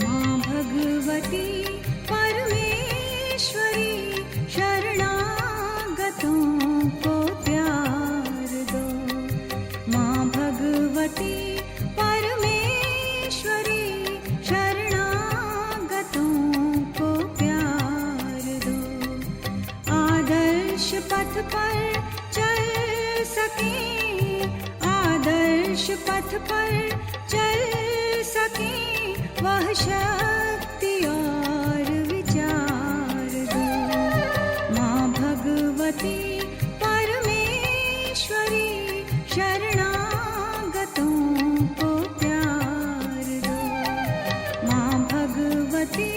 माँ भगवती परमेश्वरी शरणागतों को प्यार दो। माँ भगवती परमेश्वरी शरणागतों को प्यार दो। आदर्श पथ पर चल सके, आदर्श पथ पर चल सके, वह शक्ति और विचार दो। माँ भगवती परमेश्वरी शरणागतों को प्यार दो। माँ भगवती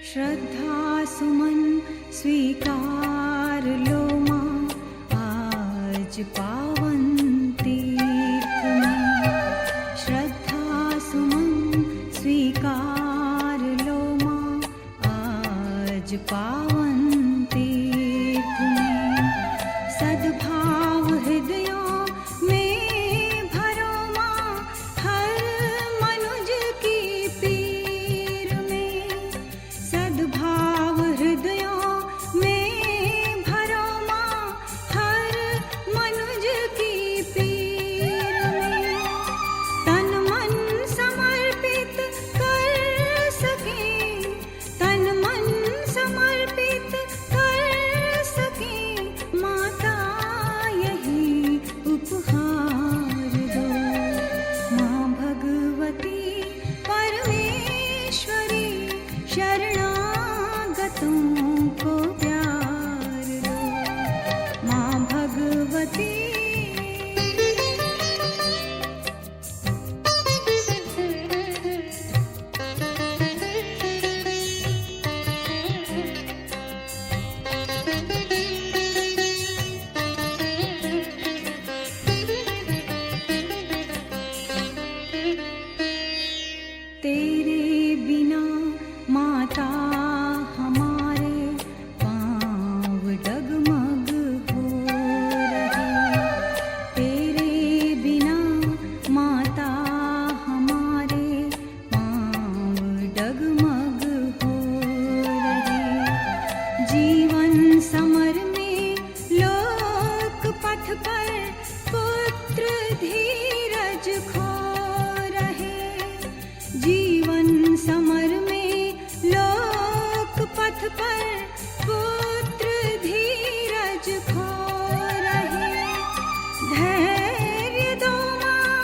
श्रद्धा सुमन स्वीकार लो माँ, आज पावन तीर्थ में। श्रद्धा सुमन स्वीकार लो माँ, आज पावन तीर्थ में। सद्भाव हृदयों में भरो माँ, हर मनुज की पीर में। सद्भाव हृदयों में भरो माँ, हर मनुज की पीर में। तन मन समर्पित कर सके, तन मन समर्पित कर सके, माता यही उपहार दो। माँ भगवती परमेश्वरी शरणागतों को प्यार दो। माँ भगवती तेरे बिना माता हमारे पाँव डगमग हो रहे। तेरे बिना माता हमारे पाँव डगमग हो रहे। जीवन समर में लोक पथ पर पुत्र धीरज खो रहे। जीवन समर में लोक पथ पर पुत्र धीरज खो रहे। धैर्य दो माँ,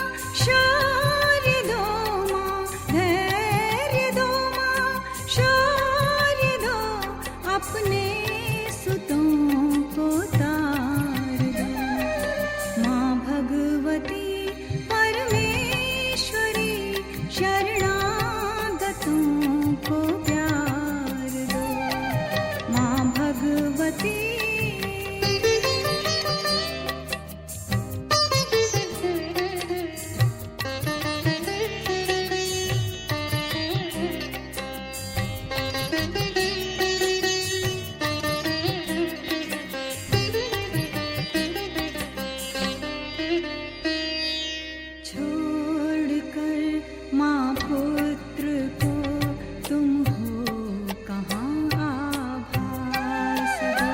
शौर्य दो माँ, धैर्य दो माँ, शौर्य दो, अपने सुतों को तार दो। माँ भगवती परमेश्वरी शरणागतों को प्यार दो। माँ भगवती छोड़कर माँ पुत्र को तुम हो कहाँ आभास दो।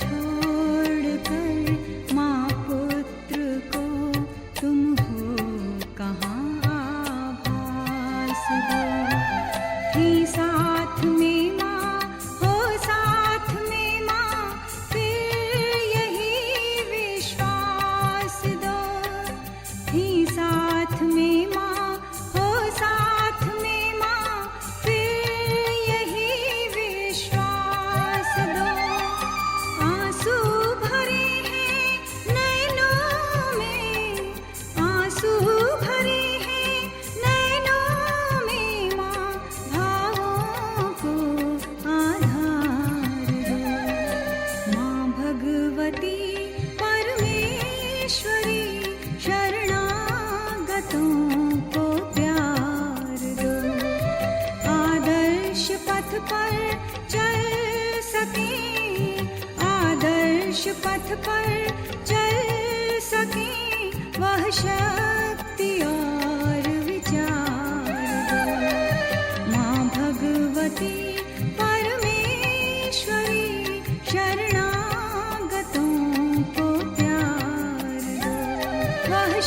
छोड़कर माँ पुत्र को तुम हो कहाँ आभास दो। थी साथ में माँ, हो साथ में माँ, फिर यही विश्वास दो। थी साथ में माँ, हो साथ में माँ, फिर यही विश्वास दो। आंसू भरे हैं नैनों में, आंसू भरे हैं नैनों में माँ, भावों को आधार दो। माँ भगवती परमेश्वरी को प्यार दो। आदर्श पथ पर चल सके, आदर्श पथ पर चल सके, वह शक्ति और विचार दो। माँ भगवती परमेश्वरी शरणागतों को प्यार दो। वह